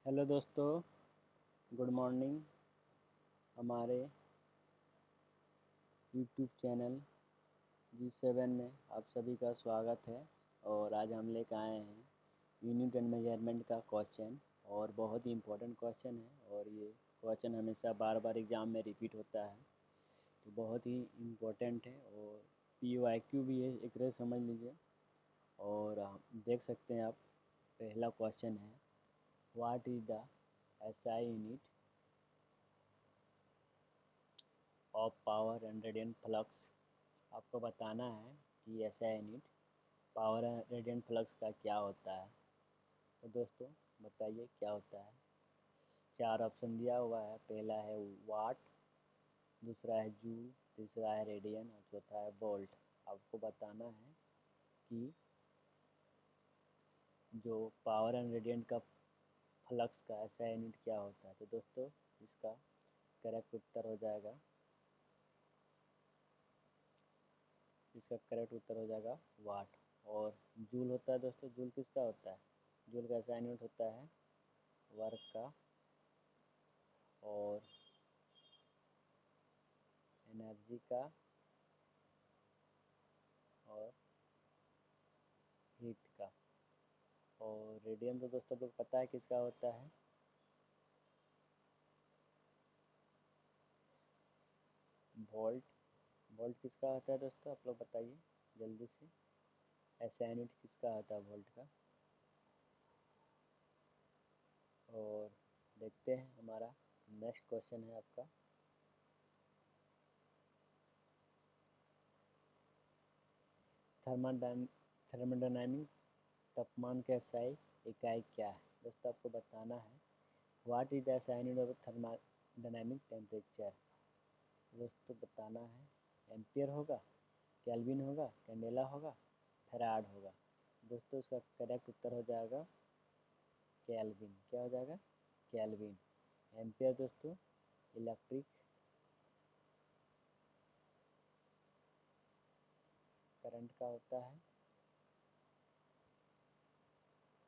Hello दोस्तों, good morning. हमारे YouTube channel G7 में आप सभी का स्वागत है। और आज हम लेकर आए हैं यूनिट एंड मेजरमेंट का क्वेश्चन, और बहुत ही इम्पोर्टेंट क्वेश्चन है। और ये क्वेश्चन हमेशा बार बार एग्ज़ाम में रिपीट होता है, तो बहुत ही इम्पोर्टेंट है। और PYQ भी है, एक तरह समझ लीजिए। और देख सकते हैं आप, पहला क्वेश्चन है, what is the SI unit of power and radiant flux. आपको बताना है कि SI unit power radiant flux का क्या होता है। तो दोस्तों बताइए क्या होता है। चार ऑप्शन दिया हुआ है, पहला है वाट, दूसरा है जूल, तीसरा है रेडियन और चौथा है वोल्ट। आपको बताना है कि जो पावर एंड रेडियंट का फ्लक्स का SI यूनिट क्या होता है। तो दोस्तों इसका करेक्ट उत्तर हो जाएगा, वाट। और जूल होता है दोस्तों, जूल किसका होता है, जूल का SI यूनिट होता है वर्क का और एनर्जी का और हीट का। और रेडियन तो दोस्तों लोग पता है किसका होता है, वोल्ट। वोल्ट किसका होता है दोस्तों, आप लोग बताइए जल्दी से। SI यूनिट किसका होता है, वोल्ट का। और देखते हैं हमारा नेक्स्ट क्वेश्चन है आपका, थर्मोडायनामिक तापमान का SI इकाई क्या है। दोस्तों आपको बताना है what is the SI unit of thermodynamic temperature. दोस्तों बताना है, एम्पियर होगा, केल्विन होगा, कैंडेला होगा, फैराड होगा। दोस्तों इसका करेक्ट उत्तर हो जाएगा केल्विन। क्या हो जाएगा, केल्विन। एम्पियर दोस्तों इलेक्ट्रिक करंट का होता है,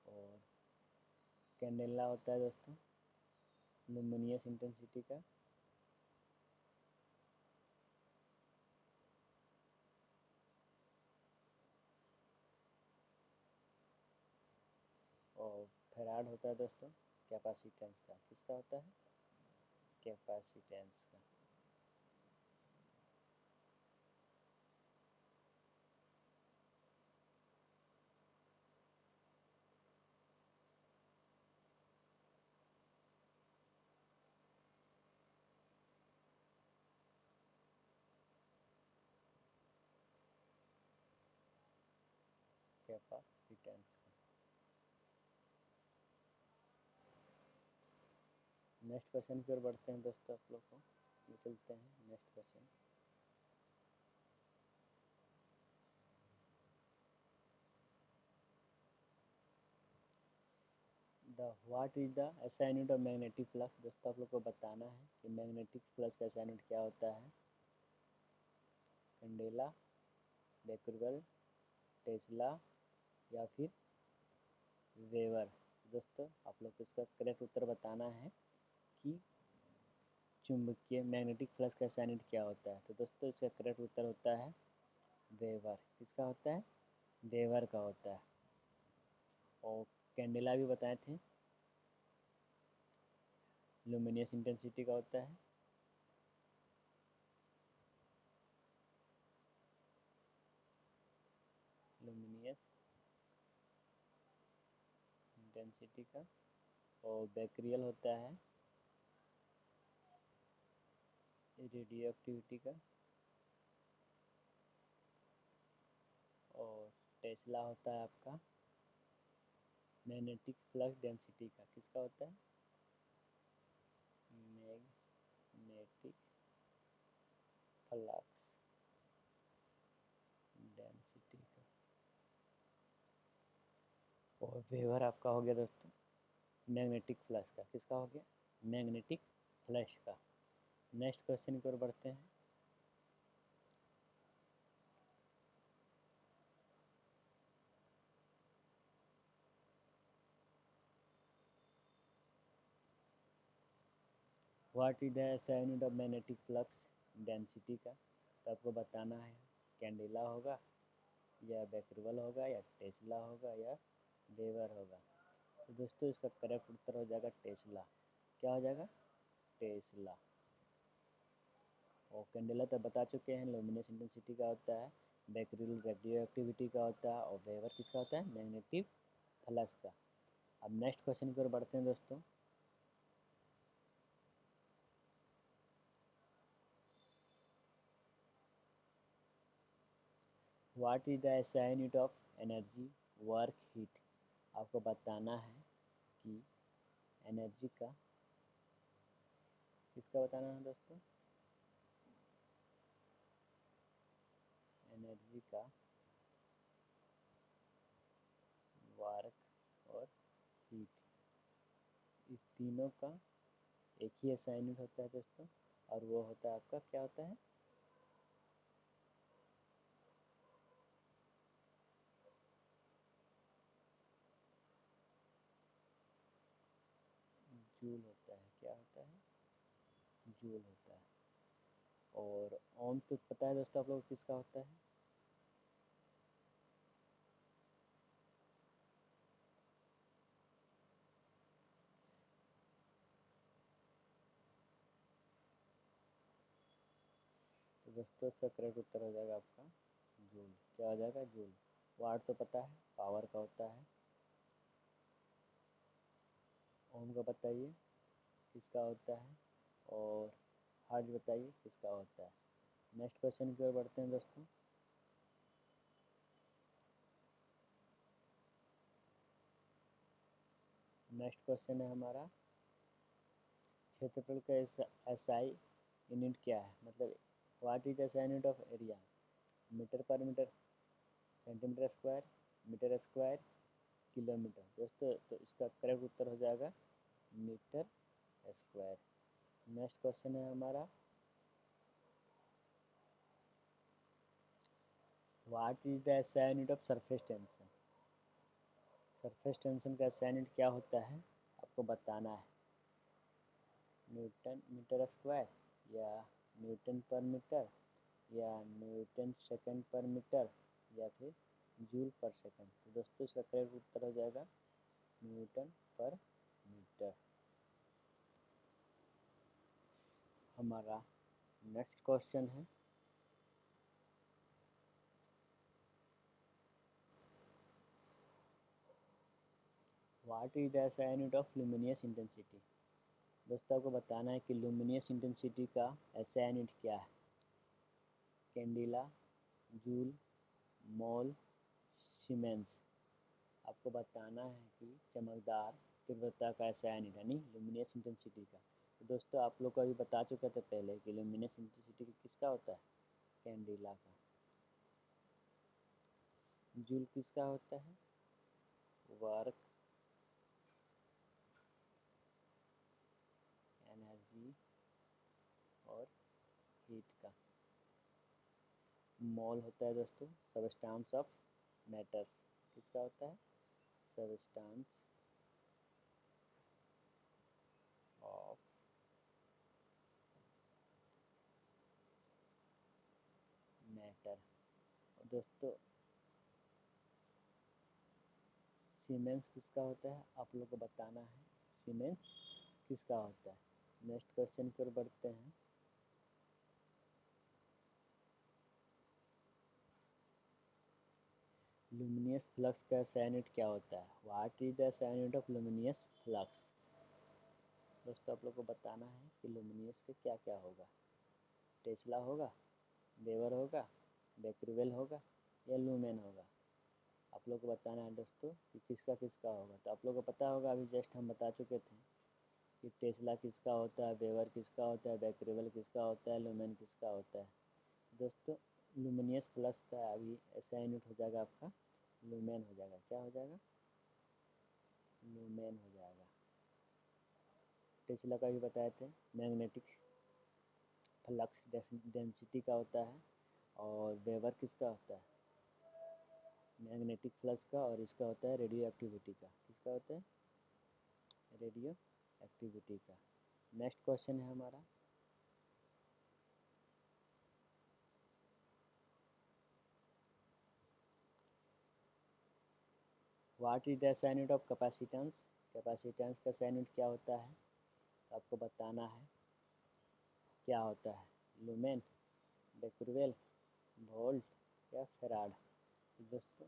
और कैंडेला होता है दोस्तों लुमिनियस इंटेंसिटी का। और फैराड होता है दोस्तों कैपेसिटेंस का। किसका होता है, कैपेसिटेंस का। कैपेसिटेंस का। नेक्स्ट क्वेश्चन की ओर बढ़ते हैं दोस्तों, आप लोग को ये चलते हैं next question. The what is the SI unit of magnetic flux. दोस्तों आप लोग को बताना है कि मैग्नेटिक फ्लक्स का SI यूनिट क्या होता है। कैंडेला, बेकरल, टेस्ला या फिर वेवर। दोस्तों आप लोग को इसका करेक्ट उत्तर बताना है कि चुंबकीय मैग्नेटिक फ्लक्स का SI यूनिट क्या होता है। तो दोस्तों इसका करेक्ट उत्तर होता है वेवर। किसका होता है, वेवर का होता है। और कैंडेला भी बताए थे, लुमिनियस इंटेंसिटी का होता है। लुमिनियस इंटेंसिटी का। और बैक्रियल होता है रेडियो एक्टिविटी का। और टेस्ला होता है आपका मैग्नेटिक फ्लक्स डेंसिटी का। किसका होता है, मैग्नेटिक फ्लक्स डेंसिटी का। और वेवर आपका हो गया दोस्तों मैग्नेटिक फ्लक्स का। किसका हो गया, मैग्नेटिक फ्लक्स का। नेक्स्ट क्वेश्चन की ओर बढ़ते हैं। What is the SI unit of magnetic flux density का, तो आपको बताना है कैंडेला होगा या बेकरल होगा या टेस्ला होगा या वेबर होगा। तो दोस्तों इसका करेक्ट उत्तर हो जाएगा टेस्ला। क्या हो जाएगा? टेस्ला। और कैंडेला तो बता चुके हैं, लुमिनस इंटेंसिटी का होता है, बेकरल रेडियो एक्टिविटी का होता है, और वेबर किसका होता है? मैग्नेटिक फ्लक्स का। अब नेक्स्ट क्वेश्चन की ओर बढ़ते हैं दोस्तों। What is the SI unit of energy work heat, आपको बताना है कि एनर्जी का किसका बताना है दोस्तों? एनर्जी का वर्क और हीट, इस तीनों का एक ही एसआई यूनिट होता है दोस्तों, और वो होता है आपका क्या होता है? जूल होता है। क्या होता है? जूल होता है। और ओम तो पता है दोस्तों आप लोग किसका होता है? तो दोस्तों इसका करेक्ट उत्तर हो जाएगा आपका जूल। क्या हो जाएगा? जूल। वाट तो पता है पावर का होता है। ओम का बताइए किसका होता है, और हर्ट्ज बताइए किसका होता है। नेक्स्ट क्वेश्चन की ओर बढ़ते हैं दोस्तों। नेक्स्ट क्वेश्चन है हमारा, क्षेत्रफल का एसआई यूनिट क्या है, मतलब what is SI unit of area, metre पर metre, centimetre square, metre square, kilometre. दोस्तों तो इसका करेक्ट उत्तर हो जाएगा मीटर स्क्वायर। नेक्स्ट क्वेश्चन है हमारा, what is the SI unit of surface tension, surface tension का एसआई यूनिट क्या होता है आपको बताना है। न्यूटन मीटर स्क्वायर, या न्यूटन पर मीटर, या न्यूटन सेकंड पर मीटर, या फिर जूल पर सेकंड। तो दोस्तों इसका करेक्ट उत्तर हो जाएगा न्यूटन पर मीटर। हमारा नेक्स्ट क्वेश्चन है, what is the SI unit of luminous intensity. दोस्तों आपको बताना है कि लुमिनियस इंटेंसिटी का एसआई यूनिट क्या है। कैंडिला, जूल, मोल, सीमेंस। आपको बताना है कि चमकदार तीव्रता का एसआई यूनिट यानी लुमिनियस इंटेंसिटी का। तो दोस्तों आप लोग को अभी बता चुके थे पहले कि लुमिनियस इंटेंसिटी किसका होता है? कैंडिला का। जूल किसका होता है? वर्क, एनर्जी और हीट का। मोल होता है दोस्तों सबस्टांस ऑफ मैटर्स। किसका होता है? Substance of matter. दोस्तों सीमेंस किसका होता है आप लोग को बताना है, सीमेंस किसका होता है। नेक्स्ट क्वेश्चन की ओर बढ़ते हैं। लुमिनियस फ्लक्स का एसआई यूनिट क्या होता है? What is the SI unit of luminous flux. दोस्तों आप लोग को बताना है कि लुमिनियस का क्या क्या होगा। टेस्ला होगा, वेबर होगा, बेकरल होगा, या लूमेन होगा। आप लोग को बताना है दोस्तों कि किसका किसका होगा। तो आप लोग को पता होगा, अभी जस्ट हम बता चुके थे कि टेस्ला किसका होता है, वेबर किसका होता है, बेकरल किसका होता है, लूमेन किसका होता है। दोस्तों लुमिनियस प्लस का अभी एसआई यूनिट हो जाएगा आपका लूमेन हो जाएगा। क्या हो जाएगा? लूमेन हो जाएगा। टेस्ला का भी बताए थे मैग्नेटिक फ्लक्स डेंसिटी का होता है, और वेबर किसका होता है? मैग्नेटिक फ्लक्स का, और इसका होता है रेडियो एक्टिविटी का। किसका होता है? रेडियो एक्टिविटी का। नेक्स्ट क्वेश्चन है हमारा, what is the SI unit of capacitance. Capacitance का SI यूनिट क्या होता है, तो आपको बताना है क्या होता है, लुमेन, बेकुरवेल, वोल्ट या फेराड। तो दोस्तों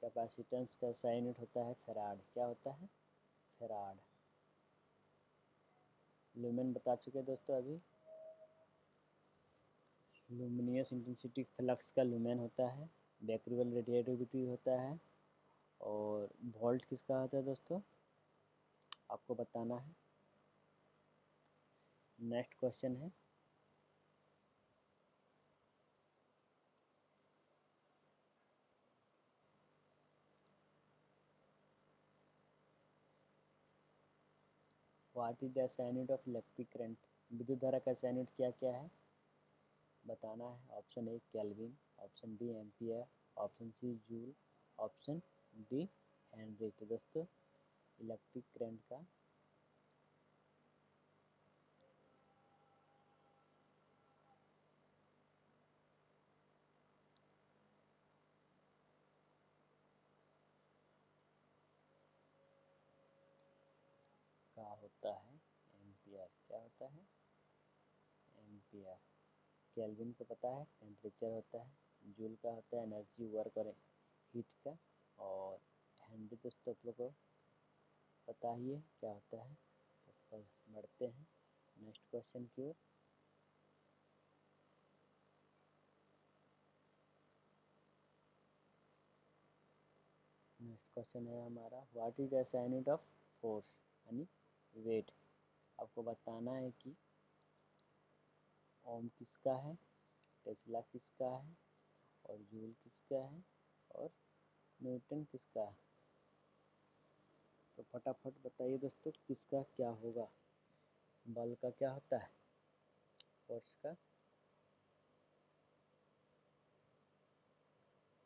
कैपेसिटेंस का SI यूनिट होता है फेराड। क्या होता है, फेराड। लुमेन बता चुके दोस्तों अभी, लुमिनियस इंटेंसिटी फ्लक्स का लुमेन होता है, बेकुरवेल रेडिएटिविटी होता है, और वोल्ट किसका होता है दोस्तों, आपको बताना है। नेक्स्ट क्वेश्चन है, what is the SI unit of electric current. विद्युत धारा का SI यूनिट क्या क्या है बताना है। Option A kelvin, option B ampere, option C joule, option D henry. तो दोस्तों इलेक्ट्रिक करंट का का होता है एम्पियर। क्या होता है, एम्पियर। केल्विन को पता है टेम्परेचर होता है, जूल का होता है एनर्जी वर्क और हीट का, और हेनरी दोस्तों आप लोग को पता ही है क्या होता है। तो बढ़ते हैं नेक्स्ट क्वेश्चन की ओर। नेक्स्ट क्वेश्चन है हमारा, what is the SI unit of force यानी वेट। आपको बताना है कि ओम किसका है, टेस्ला किसका है, और जूल किसका है, और न्यूटन किसका है। तो फटाफट बताइए दोस्तों किसका क्या होगा। बल का क्या होता है, फोर्स का,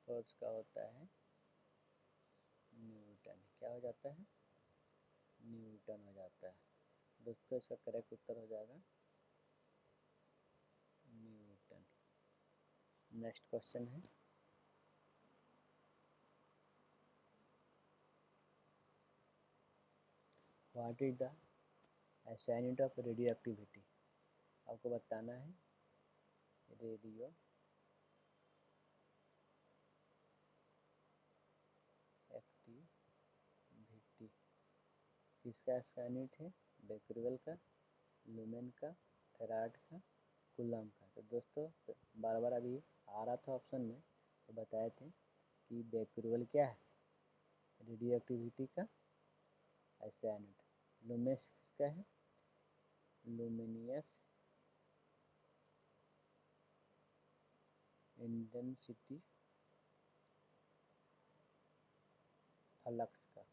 फोर्स का होता है न्यूटन। क्या हो जाता है, न्यूटन हो जाता है। दोस्तों इसका करेक्ट उत्तर हो जाएगा न्यूटन। नेक्स्ट क्वेश्चन है, what is the SI unit of radio activity. आपको बताना है रेडियो एक्टिविटी किसका SI यूनिट है, बेकुरवेल का, लुमेन का, फेराड का, कूलम का। तो दोस्तों बार बार अभी आ रहा था ऑप्शन में, तो बताए थे कि बेकुरवेल क्या है, रेडियो एक्टिविटी का SI यूनिट। लुमेस किसका है, लुमिनियस इंटेंसिटी फ्लक्स का,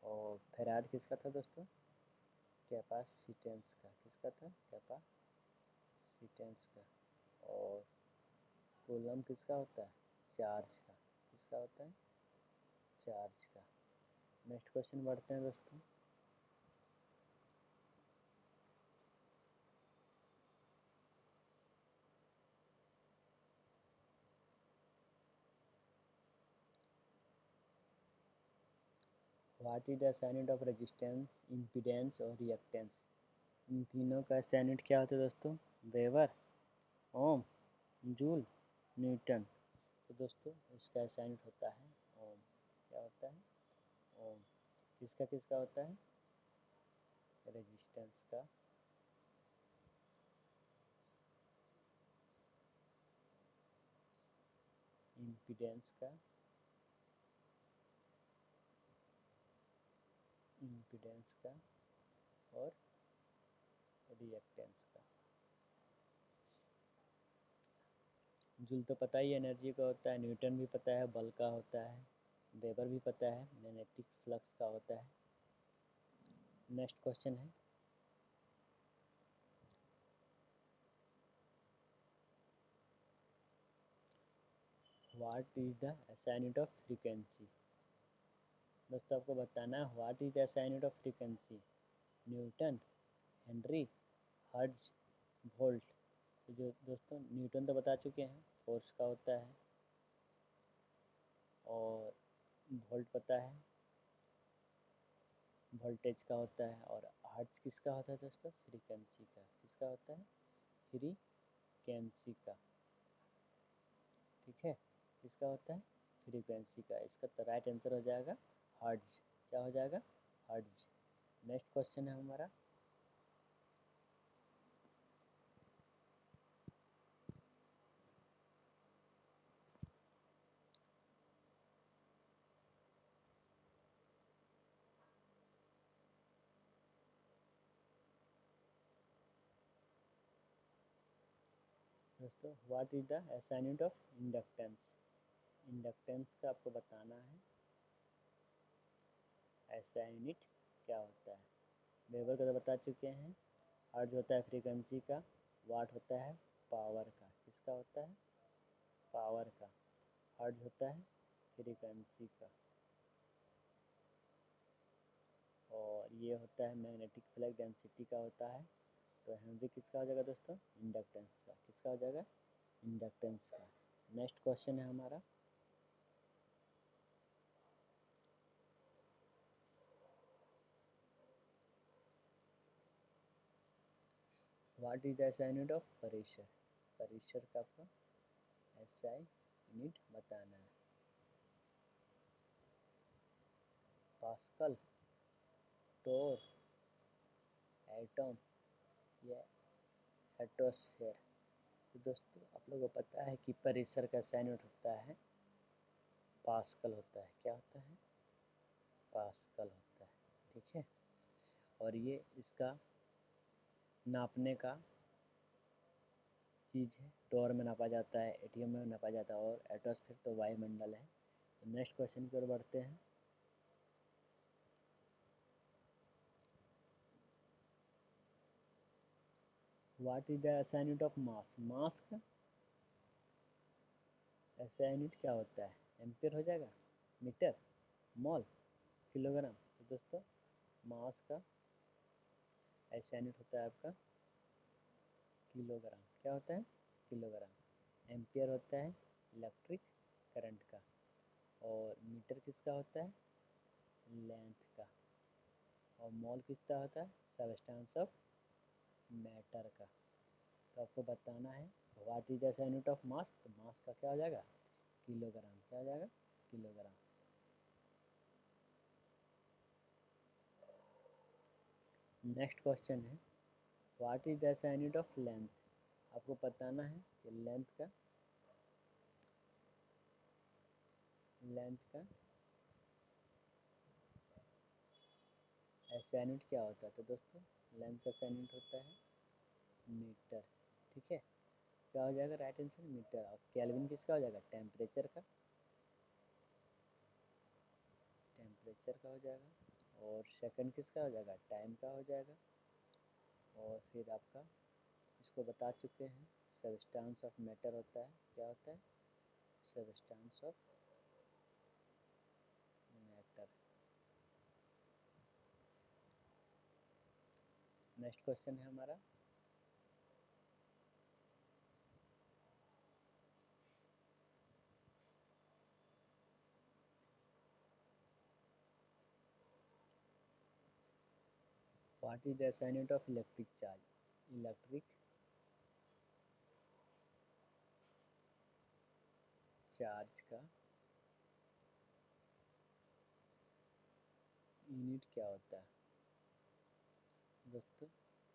और फेराड किसका था दोस्तों, कैपेसिटेंस का। किसका था, कैपेसिटेंस का। और कूलम किसका होता है, चार्ज का। किसका होता है, चार्ज का। नेक्स्ट क्वेश्चन बढ़ते हैं दोस्तों, what is the SI unit of resistance, impedance और रिएक्टेंस। इन तीनों का SI यूनिट क्या होता है दोस्तों, वेबर, ओम, जूल, न्यूटन। तो दोस्तों इसका SI यूनिट होता है ओम। क्या होता है, ओम। किसका किसका होता है, रेजिस्टेंस का, इम्पीडेंस का, इम्पीडेंस का, और रिएक्टेंस का। जूल तो पता ही एनर्जी का होता है, न्यूटन भी पता है बल का होता है, वेबर भी पता है मैग्नेटिक फ्लक्स का होता है। नेक्स्ट क्वेश्चन है, what is the SI unit of frequency. दोस्तों आपको बताना है what is the SI unit of frequency. Newton, Henry, hertz, volt. तो जो दोस्तों न्यूटन तो बता चुके हैं, फोर्स का होता है, और वोल्ट पता है, वोल्टेज का होता है, और हर्ट्ज किसका होता है दोस्तों? फ्रीक्वेंसी का। किसका होता है? फ्रीक्वेंसी का। ठीक है, किसका होता है? फ्रीक्वेंसी का। इसका तो राइट आंसर हो जाएगा हर्ट्ज। क्या हो जाएगा? हर्ट्ज। नेक्स्ट क्वेश्चन है हमारा, दोस्तों what is the SI unit of inductance. Inductance का आपको बताना है एसआई यूनिट क्या होता है। वेबर का तो बता चुके हैं। हर्ट्ज होता है फ्रीक्वेंसी का, वाट होता है पावर का। किसका होता है? पावर का। हर्ट्ज होता है फ्रीक्वेंसी का, और ये होता है मैग्नेटिक फ्लक्स डेंसिटी का होता है। तो हेनरी किसका हो जाएगा दोस्तों? इंडक्टेंस का। किसका हो जाएगा? इंडक्टेंस का। नेक्स्ट क्वेश्चन है हमारा, what is the SI unit of pressure. Pressure का आपको एसआई यूनिट बताना है। पास्कल, टोर, एटम या एटमॉस्फेयर। तो दोस्तों आप लोगों को पता है कि प्रेशर का एसआई यूनिट होता है पास्कल होता है। क्या होता है? पास्कल होता है। ठीक है, और ये इसका नापने का चीज़ है। टोर में नापा जाता है, एटीएम में नापा जाता है, और एटमॉस्फेयर तो वायुमंडल है। तो नेक्स्ट क्वेश्चन की ओर बढ़ते हैं। What is the SI unit of mass. Mass का एसआई यूनिट क्या होता है? एम्पियर हो जाएगा, मीटर, मोल, किलोग्राम। तो दोस्तों मास का एसआई यूनिट होता है आपका किलोग्राम। क्या होता है? किलोग्राम। एम्पियर होता है इलेक्ट्रिक करंट का, और मीटर किसका होता है? लेंथ का, और मोल किसका होता है? सबस्टेंस ऑफ मैटर का। तो आपको बताना है what is the unit of मास। तो मास का क्या हो जाएगा? किलोग्राम। क्या हो जाएगा? किलोग्राम। नेक्स्ट क्वेश्चन है, what is the unit of length. आपको बताना है कि लेंथ का एसआई यूनिट क्या होता है। तो दोस्तों लेंथ का एसआई यूनिट होता है मीटर। ठीक है, क्या हो जाएगा राइट आंसर? मीटर। और केल्विन किसका हो जाएगा? टेम्परेचर का। टेम्परेचर का हो जाएगा, और सेकंड किसका हो जाएगा? टाइम का हो जाएगा। और फिर आपका इसको बता चुके हैं, सबस्टेंस ऑफ मैटर होता है। क्या होता है? Substance of matter. Next question है हमारा, what is the unit of electric charge. Electric charge का यूनिट क्या होता है दोस्तों?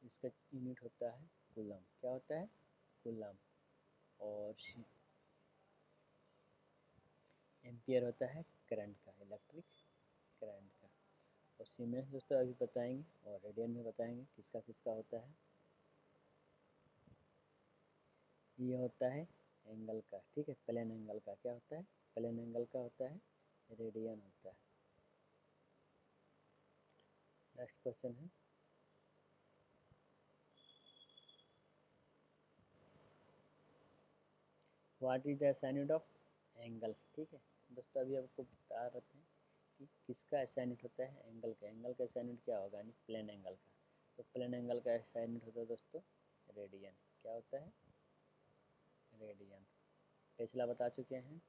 इसका यूनिट होता है कूलम। क्या होता है? कूलम। और एम्पियर होता है करंट का, इलेक्ट्रिक करंट का। और सीमेंस दोस्तों अभी बताएंगे, और रेडियन में बताएंगे किसका किसका होता है। ये होता है एंगल का। ठीक है, प्लेन एंगल का। क्या होता है? प्लेन एंगल का होता है रेडियन होता है। नेक्स्ट क्वेश्चन है, what is the unit of angle. ठीक है दोस्तों, अभी आपको बता रहे हैं कि किसका यूनिट होता है एंगल का। एंगल का यूनिट क्या होगा? यानी प्लेन एंगल का। तो प्लेन एंगल का SI यूनिट होता है दोस्तों रेडियन। क्या होता है? रेडियन। टेस्ला बता चुके हैं,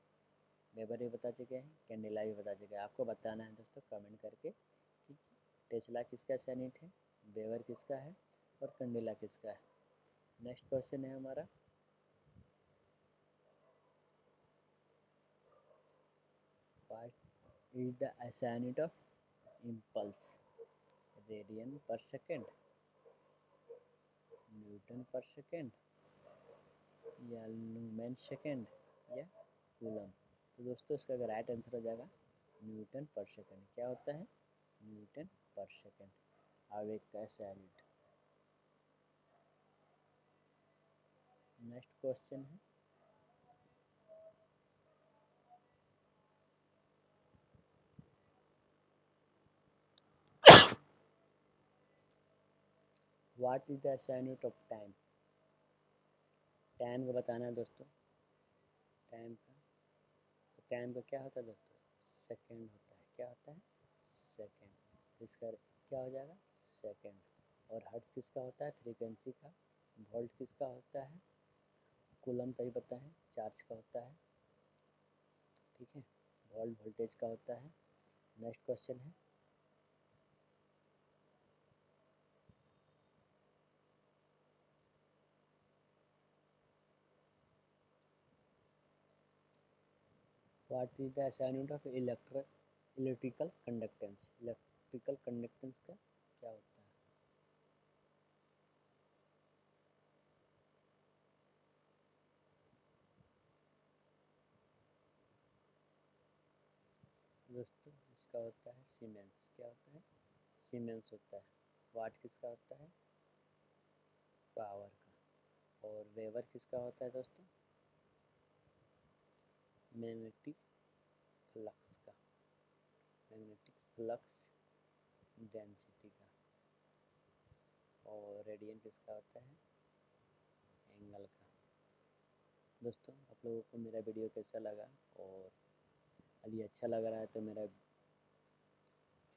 वेबर भी बता चुके हैं, कैंडेला भी बता चुके हैं। आपको बताना है दोस्तों कमेंट करके कि टेस्ला किसका SI यूनिट है, वेबर किसका है और कैंडेला किसका है। नेक्स्ट क्वेश्चन है हमारा, what is the SI unit of impulse? Radian पर सेकेंड, न्यूटन पर सेकेंड, या लूमेन सेकेंड, या कूलम? तो दोस्तों इसका अगर राइट आंसर हो जाएगा न्यूटन पर सेकेंड। क्या होता है? न्यूटन पर सेकेंड आवेग का SI यूनिट। नेक्स्ट क्वेश्चन है, what is the SI unit of time? Time को बताना है दोस्तों, टाइम का। तो टाइम का क्या होता है दोस्तों? सेकेंड होता है। क्या होता है? सेकेंड। इसका क्या हो जाएगा? सेकेंड। और हर्ट्ज किसका होता है? फ्रीक्वेंसी का। वोल्ट किसका होता है? कूलम सही बताएं, चार्ज का होता है। ठीक है, वोल्ट वोल्टेज का होता है। नेक्स्ट क्वेश्चन है, what is the SI unit of electrical conductance? Electrical conductance का क्या होता है? दोस्तों इसका होता है सीमेंस। क्या होता है? सीमेंस होता है। वाट किसका होता है? पावर का। और वेबर किसका होता है दोस्तों? मैग्नेटिक फ्लक्स का, मैग्नेटिक फ्लक्स डेंसिटी का। और रेडियन किसका होता है? एंगल का। दोस्तों आप लोगों को मेरा वीडियो कैसा लगा? और यदि अच्छा लग रहा है तो मेरा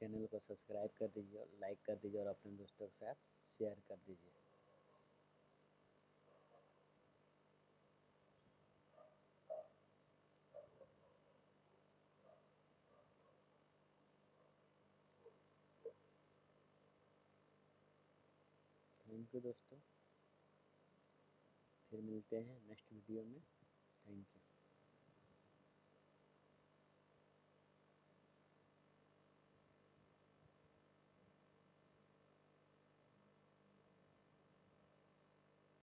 चैनल को सब्सक्राइब कर दीजिए और लाइक कर दीजिए और अपने दोस्तों के साथ शेयर कर दीजिए। थैंक यू दोस्तों, फिर मिलते हैं नेक्स्ट वीडियो में। Thank you.